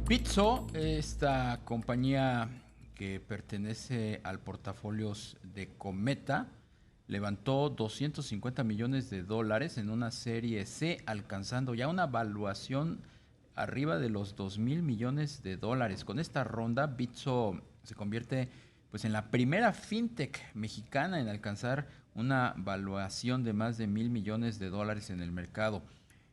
Bitso, esta compañía que pertenece al portafolio de Cometa, levantó 250 millones de dólares en una serie C, alcanzando ya una valuación arriba de los 2,000 millones de dólares. Con esta ronda, Bitso se convierte pues en la primera fintech mexicana en alcanzar una valuación de más de 1,000 millones de dólares en el mercado.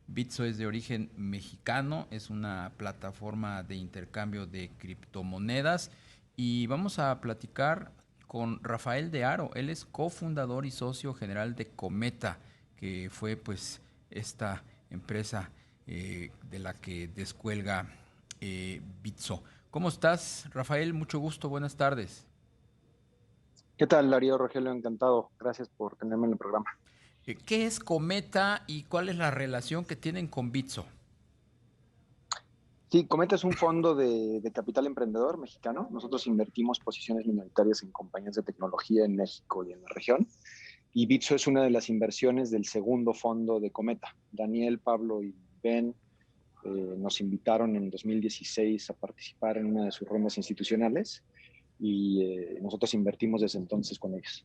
Bitso es de origen mexicano, es una plataforma de intercambio de criptomonedas y vamos a platicar con Rafael de Aro. Él es cofundador y socio general de Cometa, que fue pues esta empresa de la que descuelga Bitso. ¿Cómo estás, Rafael? Mucho gusto, buenas tardes. ¿Qué tal, Darío Rogelio? Encantado. Gracias por tenerme en el programa. ¿Qué es Cometa y cuál es la relación que tienen con Bitso? Sí, Cometa es un fondo de capital emprendedor mexicano. Nosotros invertimos posiciones minoritarias en compañías de tecnología en México y en la región. Y Bitso es una de las inversiones del segundo fondo de Cometa. Daniel, Pablo y Ben nos invitaron en 2016 a participar en una de sus rondas institucionales y nosotros invertimos desde entonces con ellos.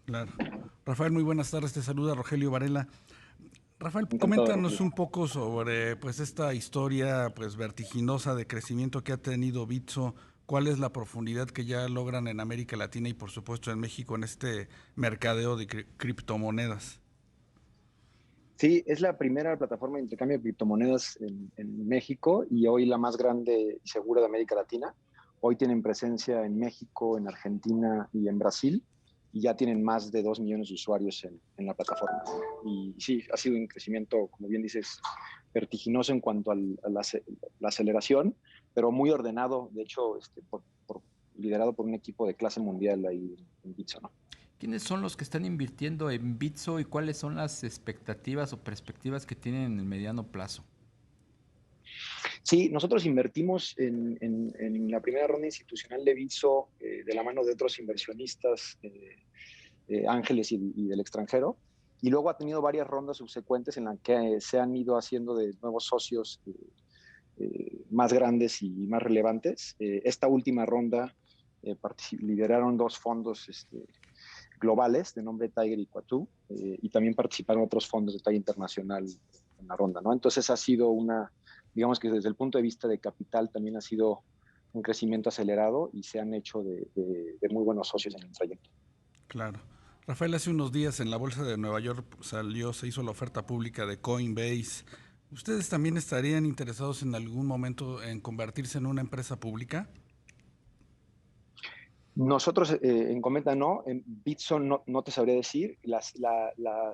Claro. Rafael, muy buenas tardes. Te saluda Rogelio Varela. Rafael, Encantado, coméntanos Rogelio. un poco sobre pues esta historia pues vertiginosa de crecimiento que ha tenido Bitso. ¿Cuál es la profundidad que ya logran en América Latina y por supuesto en México en este mercadeo de criptomonedas? Sí, es la primera plataforma de intercambio de criptomonedas en México y hoy la más grande y segura de América Latina. Hoy tienen presencia en México, en Argentina y en Brasil y ya tienen más de 2 millones de usuarios en la plataforma. Y sí, ha sido un crecimiento, como bien dices, vertiginoso en cuanto la aceleración, pero muy ordenado, de hecho, liderado por un equipo de clase mundial ahí en Bitso, ¿no? ¿Quiénes son los que están invirtiendo en Bitso y cuáles son las expectativas o perspectivas que tienen en el mediano plazo? Sí, nosotros invertimos en la primera ronda institucional de Bitso de la mano de otros inversionistas ángeles y del extranjero. Y luego ha tenido varias rondas subsecuentes en las que se han ido haciendo de nuevos socios más grandes y más relevantes. Esta última ronda lideraron dos fondos globales de nombre Tiger y Quatú, y también participaron otros fondos de talla internacional en la ronda, ¿no? Entonces ha sido digamos que desde el punto de vista de capital también ha sido un crecimiento acelerado y se han hecho de muy buenos socios en el trayecto. Claro. Rafael, hace unos días en la Bolsa de Nueva York se hizo la oferta pública de Coinbase. ¿Ustedes también estarían interesados en algún momento en convertirse en una empresa pública? Nosotros en Cometa no, en Bitso no te sabría decir. La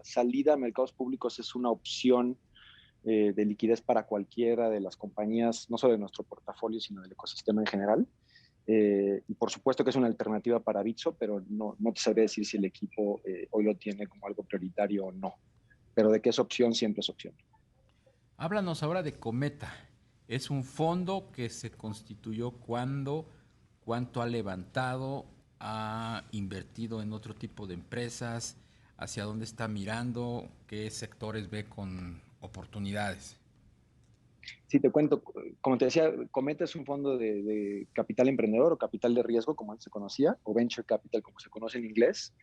salida a mercados públicos es una opción de liquidez para cualquiera de las compañías, no solo de nuestro portafolio, sino del ecosistema en general. Y por supuesto que es una alternativa para Bitso, pero no te sabría decir si el equipo hoy lo tiene como algo prioritario o no. Pero de que es opción, siempre es opción. Háblanos ahora de Cometa. Es un fondo que se constituyó cuando, cuánto ha levantado, ha invertido en otro tipo de empresas, hacia dónde está mirando, qué sectores ve con oportunidades. Sí, te cuento, como te decía, Cometa es un fondo de capital emprendedor o capital de riesgo, como antes se conocía, o venture capital, como se conoce en inglés.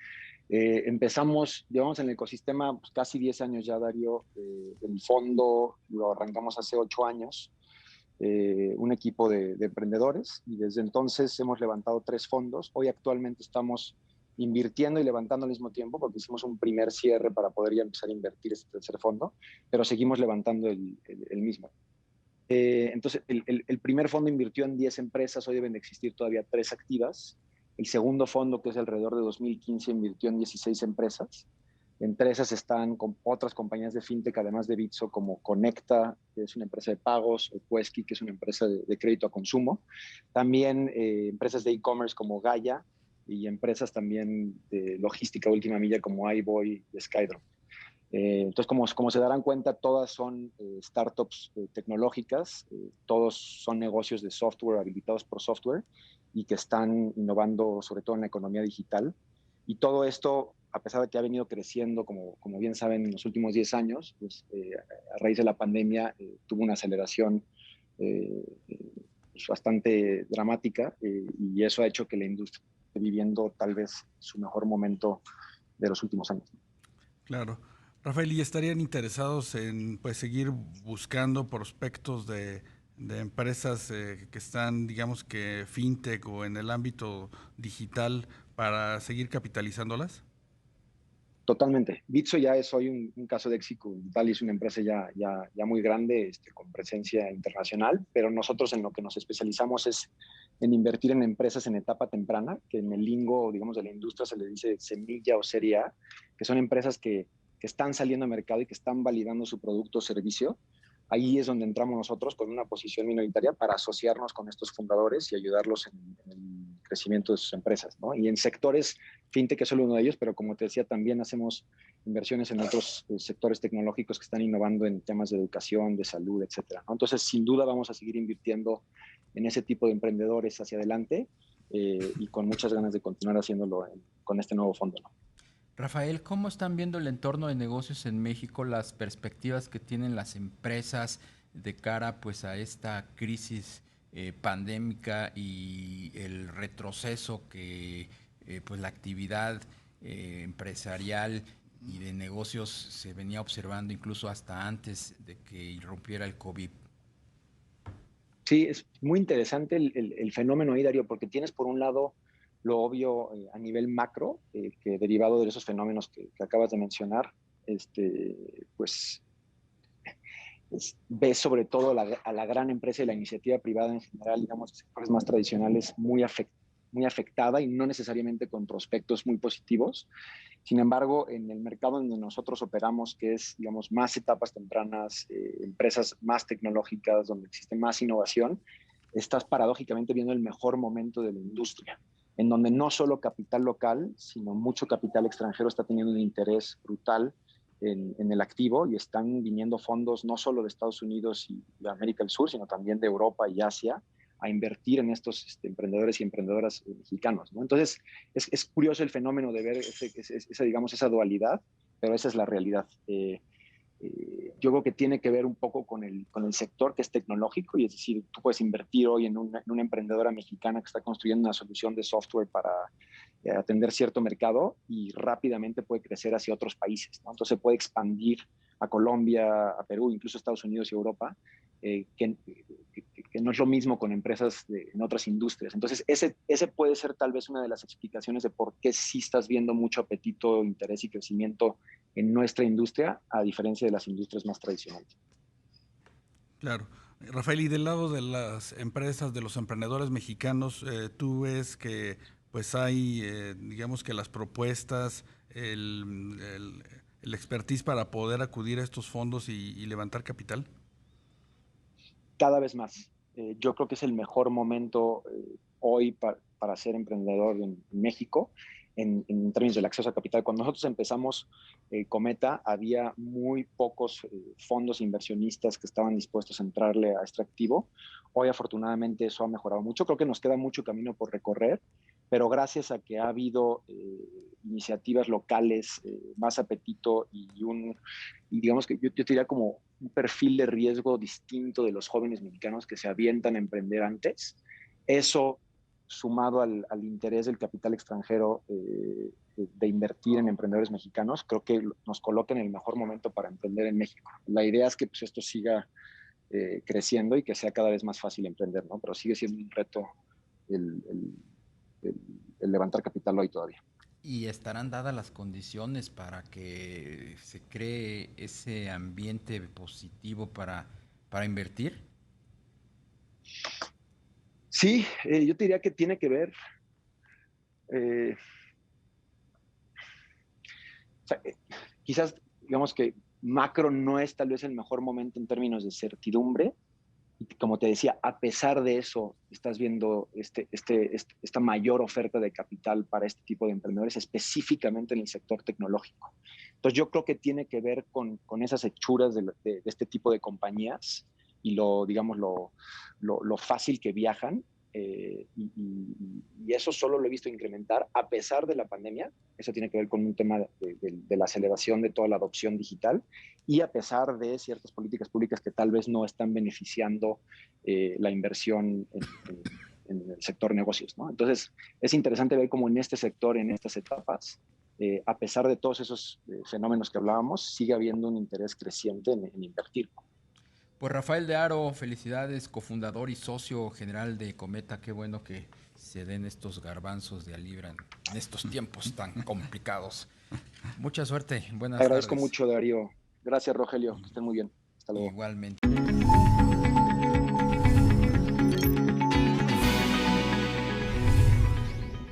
Llevamos en el ecosistema pues, casi 10 años ya, Darío. El fondo lo arrancamos hace 8 años, un equipo de emprendedores, y desde entonces hemos levantado 3 fondos. Hoy actualmente estamos invirtiendo y levantando al mismo tiempo porque hicimos un primer cierre para poder ya empezar a invertir este tercer fondo, pero seguimos levantando el mismo. Entonces, el primer fondo invirtió en 10 empresas, hoy deben de existir todavía 3 activas. El segundo fondo, que es alrededor de 2015, invirtió en 16 empresas. Entre esas están con otras compañías de fintech, además de Bitso, como Conecta, que es una empresa de pagos, o Quesky, que es una empresa de crédito a consumo. También empresas de e-commerce como Gaia y empresas también de logística última milla como iBoy y Skydrop. Entonces, como se darán cuenta, todas son startups tecnológicas, todos son negocios de software habilitados por software y que están innovando sobre todo en la economía digital. Y todo esto, a pesar de que ha venido creciendo, como bien saben, en los últimos 10 años, pues, a raíz de la pandemia tuvo una aceleración pues bastante dramática, y eso ha hecho que la industria esté viviendo tal vez su mejor momento de los últimos años. Claro. Rafael, ¿y estarían interesados en pues seguir buscando prospectos de empresas que están, digamos que fintech o en el ámbito digital para seguir capitalizándolas? Totalmente. Bitso ya es hoy un caso de éxito tal, y es una empresa ya muy grande, con presencia internacional, pero nosotros en lo que nos especializamos es en invertir en empresas en etapa temprana, que en el lingo, digamos, de la industria se le dice semilla o serie A, que son empresas que están saliendo al mercado y que están validando su producto o servicio. Ahí es donde entramos nosotros con una posición minoritaria para asociarnos con estos fundadores y ayudarlos en el crecimiento de sus empresas, ¿no? Y en sectores fintech, que es solo uno de ellos, pero como te decía, también hacemos inversiones en otros sectores tecnológicos que están innovando en temas de educación, de salud, etcétera, ¿no? Entonces, sin duda vamos a seguir invirtiendo en ese tipo de emprendedores hacia adelante, y con muchas ganas de continuar haciéndolo con este nuevo fondo, ¿no? Rafael, ¿cómo están viendo el entorno de negocios en México, las perspectivas que tienen las empresas de cara pues a esta crisis pandémica y el retroceso que pues la actividad empresarial y de negocios se venía observando incluso hasta antes de que irrumpiera el COVID? Sí, es muy interesante el fenómeno ahí, Darío, porque tienes por un lado lo obvio, a nivel macro, que derivado de esos fenómenos que acabas de mencionar, pues ves sobre todo a la gran empresa y la iniciativa privada en general, digamos, sectores más tradicionales, muy afectada, y no necesariamente con prospectos muy positivos. Sin embargo, en el mercado donde nosotros operamos, que es, digamos, más etapas tempranas, empresas más tecnológicas, donde existe más innovación, estás paradójicamente viendo el mejor momento de la industria, en donde no solo capital local, sino mucho capital extranjero está teniendo un interés brutal en el activo, y están viniendo fondos no solo de Estados Unidos y de América del Sur, sino también de Europa y Asia, a invertir en estos emprendedores y emprendedoras mexicanos, ¿no? Entonces, es curioso el fenómeno de ver digamos, esa dualidad, pero esa es la realidad. Yo creo que tiene que ver un poco con el sector que es tecnológico, y es decir, tú puedes invertir hoy en una emprendedora mexicana que está construyendo una solución de software para atender cierto mercado, y rápidamente puede crecer hacia otros países, ¿no? Entonces puede expandir a Colombia, a Perú, incluso a Estados Unidos y Europa, que no es lo mismo con empresas en otras industrias. Entonces, ese puede ser tal vez una de las explicaciones de por qué sí estás viendo mucho apetito, interés y crecimiento en nuestra industria, a diferencia de las industrias más tradicionales. Claro. Rafael, y del lado de las empresas, de los emprendedores mexicanos, tú ves que pues hay, digamos que las propuestas, el expertise para poder acudir a estos fondos y levantar capital. Cada vez más. Yo creo que es el mejor momento hoy para ser emprendedor en México, en términos del acceso a capital. Cuando nosotros empezamos Cometa, había muy pocos fondos inversionistas que estaban dispuestos a entrarle a este activo. Hoy, afortunadamente, eso ha mejorado mucho. Creo que nos queda mucho camino por recorrer, pero gracias a que ha habido iniciativas locales, más apetito, y digamos que yo te diría como un perfil de riesgo distinto de los jóvenes mexicanos que se avientan a emprender antes. Eso, sumado al interés del capital extranjero de invertir en emprendedores mexicanos, creo que nos coloca en el mejor momento para emprender en México. La idea es que pues, esto siga creciendo y que sea cada vez más fácil emprender, ¿no? Pero sigue siendo un reto el, el, el, el levantar capital hoy todavía. ¿Y estarán dadas las condiciones para que se cree ese ambiente positivo para invertir? Sí, yo te diría que tiene que ver, eh, o sea, quizás, digamos que macro no es tal vez el mejor momento en términos de certidumbre. Y como te decía, a pesar de eso, estás viendo esta mayor oferta de capital para este tipo de emprendedores, específicamente en el sector tecnológico. Entonces, yo creo que tiene que ver con esas hechuras de este tipo de compañías, y digamos, lo fácil que viajan, y eso solo lo he visto incrementar a pesar de la pandemia. Eso tiene que ver con un tema de la aceleración de toda la adopción digital y a pesar de ciertas políticas públicas que tal vez no están beneficiando la inversión en el sector negocios, ¿no? Entonces, es interesante ver cómo en este sector, en estas etapas, a pesar de todos esos fenómenos que hablábamos, sigue habiendo un interés creciente en invertir. Pues Rafael de Haro, felicidades, cofundador y socio general de Cometa. Qué bueno que se den estos garbanzos de a libra en estos tiempos tan complicados. Mucha suerte, buenas tardes. Agradezco mucho, Darío. Gracias, Rogelio. Que estén muy bien. Hasta luego. Igualmente.